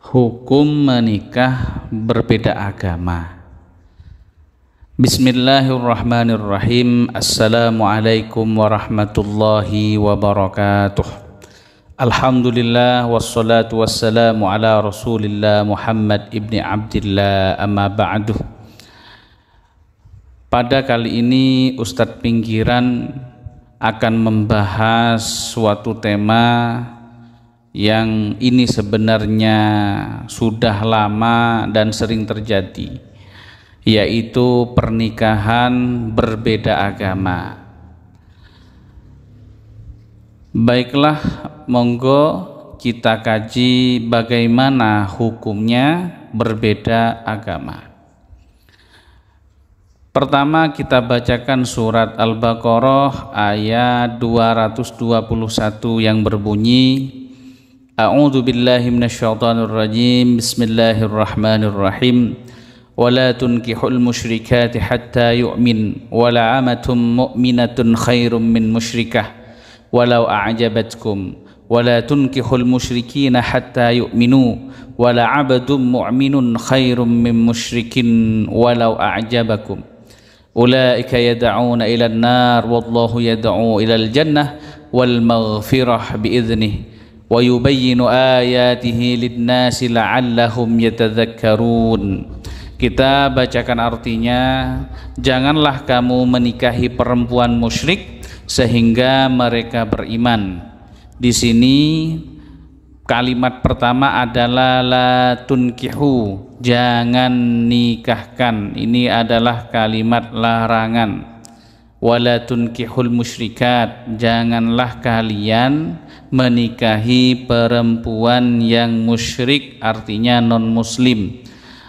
Hukum menikah berbeda agama. Bismillahirrahmanirrahim. Assalamualaikum warahmatullahi wabarakatuh. Alhamdulillah wassalatu wassalamu ala Rasulillah Muhammad ibni Abdillah, amma ba'du. Pada kali ini Ustadz Pinggiran akan membahas suatu tema yang ini sebenarnya sudah lama dan sering terjadi, yaitu pernikahan berbeda agama. Baiklah, monggo kita kaji bagaimana hukumnya berbeda agama. Pertama kita bacakan surat Al-Baqarah ayat 221 yang berbunyi, A'udzu billahi minasyaitonir rajim. Bismillahirrahmanirrahim. Wala tunkihul musyrikati hatta yu'min wala amatun mu'minatun khairum min musyrikah walau a'jabatkum wala tunkihul musyrikina hatta yu'minu wala 'abdun mu'minun khairum min musyrikin walau a'jabakum. Ulaika yad'una ila an-nar wallahu yad'u ila al-jannah wal maghfirah bi'idhnihi wa yubayyinu ayatihi lin-nasi la'allahum yatadhakkarun. Kita bacakan artinya, janganlah kamu menikahi perempuan musyrik sehingga mereka beriman. Di sini kalimat pertama adalah la tunkihu, jangan nikahkan. Ini adalah kalimat larangan. Wala tunkihul musyrikat, janganlah kalian menikahi perempuan yang musyrik, artinya non muslim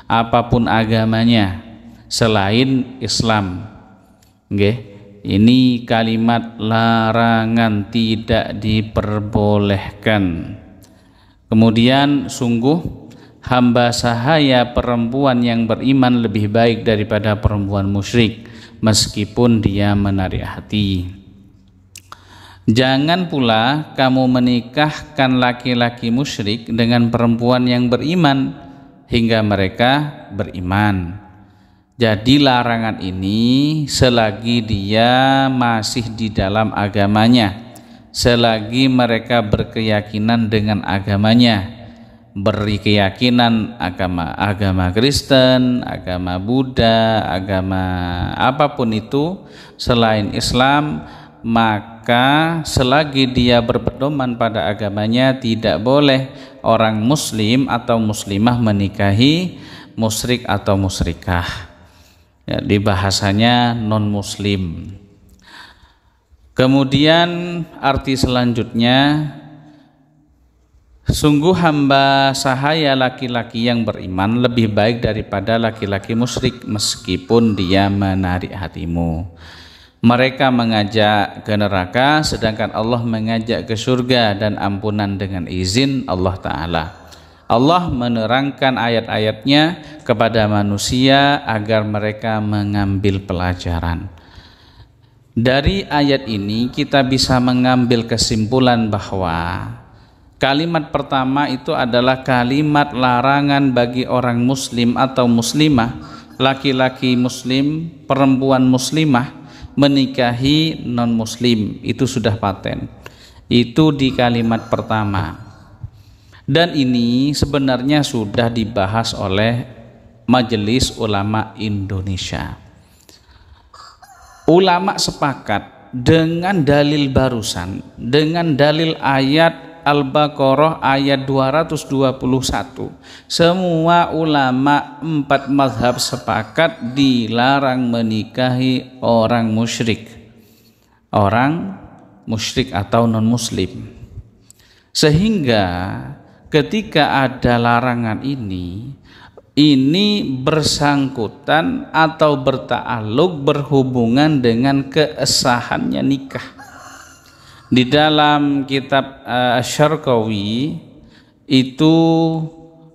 apapun agamanya selain Islam. Ini kalimat larangan, tidak diperbolehkan. Kemudian sungguh hamba sahaya perempuan yang beriman lebih baik daripada perempuan musyrik meskipun dia menarik hati. Jangan pula kamu menikahkan laki-laki musyrik dengan perempuan yang beriman hingga mereka beriman. Jadi larangan ini selagi dia masih di dalam agamanya, selagi mereka berkeyakinan dengan agamanya, berkeyakinan agama Kristen, agama Buddha, agama apapun itu selain Islam, maka selagi dia berpedoman pada agamanya, tidak boleh orang muslim atau muslimah menikahi musyrik atau musyrikah. Di bahasanya non muslim. Kemudian arti selanjutnya, sungguh hamba sahaya laki-laki yang beriman lebih baik daripada laki-laki musyrik meskipun dia menarik hatimu. Mereka mengajak ke neraka sedangkan Allah mengajak ke surga dan ampunan dengan izin Allah Ta'ala. Allah menerangkan ayat-ayatnya kepada manusia agar mereka mengambil pelajaran. Dari ayat ini kita bisa mengambil kesimpulan bahwa kalimat pertama itu adalah kalimat larangan bagi orang muslim atau muslimah, laki-laki muslim, perempuan muslimah menikahi non muslim. Itu sudah paten. Itu di kalimat pertama. Dan ini sebenarnya sudah dibahas oleh Majelis Ulama Indonesia. Ulama sepakat dengan dalil barusan, dengan dalil ayat Al-Baqarah ayat 221. Semua ulama 4 mazhab sepakat dilarang menikahi orang musyrik atau non muslim. Sehingga ketika ada larangan ini bersangkutan atau berta'alluq, berhubungan dengan kesahannya nikah. Di dalam kitab Asy-Syarqawi itu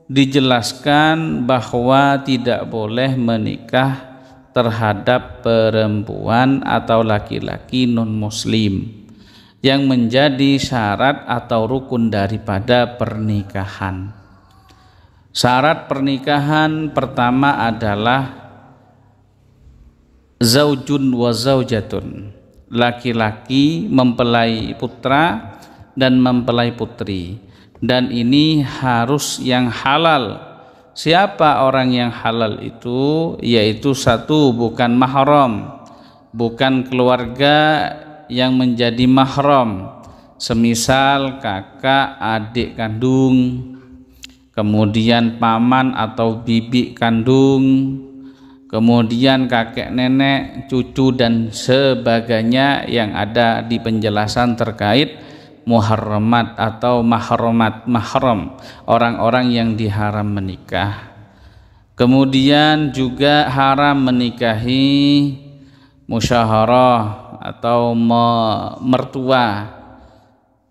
dijelaskan bahwa tidak boleh menikah terhadap perempuan atau laki-laki non muslim yang menjadi syarat atau rukun daripada pernikahan. Syarat pernikahan pertama adalah zaujun wa zaujatun, laki-laki mempelai putra dan mempelai putri, dan ini harus yang halal. Siapa orang yang halal itu? Yaitu satu, bukan mahram, bukan keluarga yang menjadi mahram, semisal kakak, adik kandung, kemudian paman atau bibi kandung, kemudian kakek nenek, cucu dan sebagainya yang ada di penjelasan terkait muharramat atau mahram, orang-orang yang diharam menikah. Kemudian juga haram menikahi musyaharah atau mertua,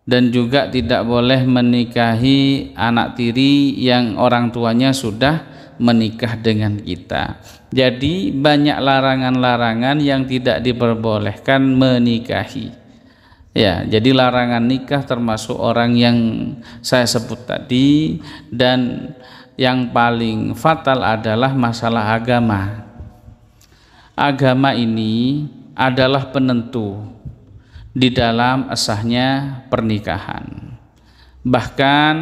dan juga tidak boleh menikahi anak tiri yang orang tuanya sudah menikah dengan kita. Jadi banyak larangan-larangan yang tidak diperbolehkan menikahi. Ya, jadi larangan nikah termasuk orang yang saya sebut tadi, dan yang paling fatal adalah masalah agama. Agama ini adalah penentu di dalam sahnya pernikahan. Bahkan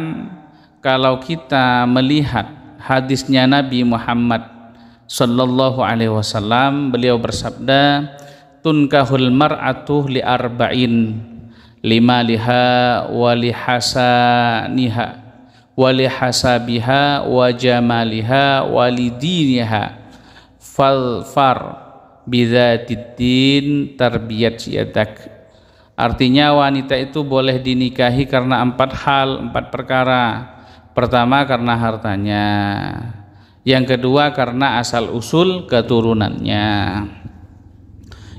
kalau kita melihat hadisnya Nabi Muhammad sallallahu alaihi wasallam, beliau bersabda, tunkahul mar'atu li arba'in, limaliha wa lihasaniha wa lihasabiha wa jamaliha wa lidiniha falfar bidzatiddin tarbiyat yadak. Artinya wanita itu boleh dinikahi karena 4 hal, 4 perkara. Pertama karena hartanya, yang kedua karena asal usul keturunannya,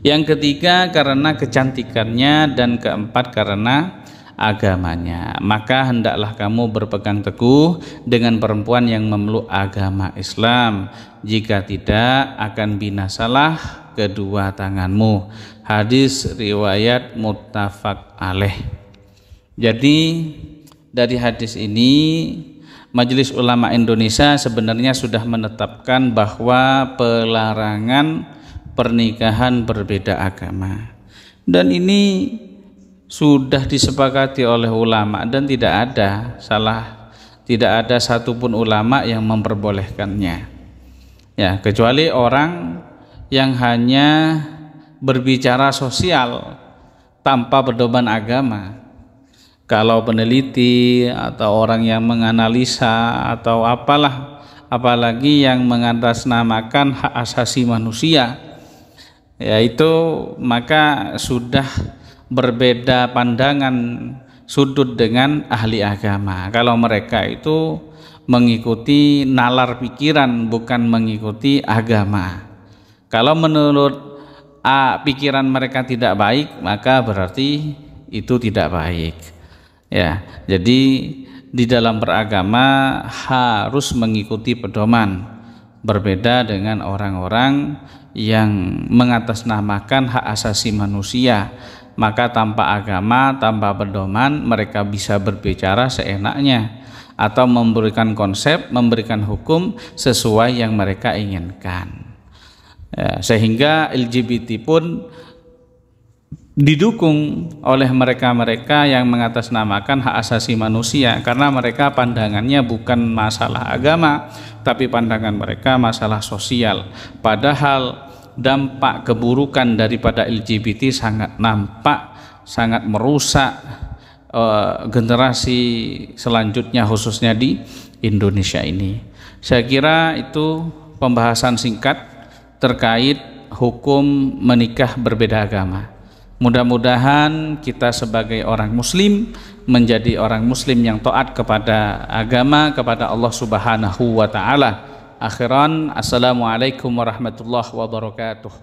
yang ketiga karena kecantikannya, dan keempat karena agamanya. Maka hendaklah kamu berpegang teguh dengan perempuan yang memeluk agama Islam, jika tidak akan binasalah kedua tanganmu. Hadis riwayat muttafaq alaih. Jadi dari hadis ini Majelis Ulama Indonesia sebenarnya sudah menetapkan bahwa pelarangan pernikahan berbeda agama, dan ini sudah disepakati oleh ulama, dan tidak ada satupun ulama yang memperbolehkannya, ya, kecuali orang yang hanya berbicara sosial tanpa pedoman agama. Kalau peneliti atau orang yang menganalisa atau apalah, apalagi yang mengatasnamakan hak asasi manusia, yaitu maka sudah berbeda pandangan sudut dengan ahli agama. Kalau mereka itu mengikuti nalar pikiran, bukan mengikuti agama. Kalau menurut pikiran mereka tidak baik, maka berarti itu tidak baik. Ya, jadi di dalam beragama harus mengikuti pedoman, berbeda dengan orang-orang yang mengatasnamakan hak asasi manusia. Maka tanpa agama, tanpa pedoman, mereka bisa berbicara seenaknya atau memberikan konsep, memberikan hukum sesuai yang mereka inginkan. Ya, sehingga LGBT pun didukung oleh mereka-mereka yang mengatasnamakan hak asasi manusia, karena mereka pandangannya bukan masalah agama, tapi pandangan mereka masalah sosial. Padahal dampak keburukan daripada LGBT sangat nampak, sangat merusak generasi selanjutnya, khususnya di Indonesia ini. Saya kira itu pembahasan singkat terkait hukum menikah berbeda agama. Mudah-mudahan kita sebagai orang muslim menjadi orang muslim yang taat kepada agama, kepada Allah Subhanahu wa taala. Akhiran, assalamualaikum warahmatullahi wabarakatuh.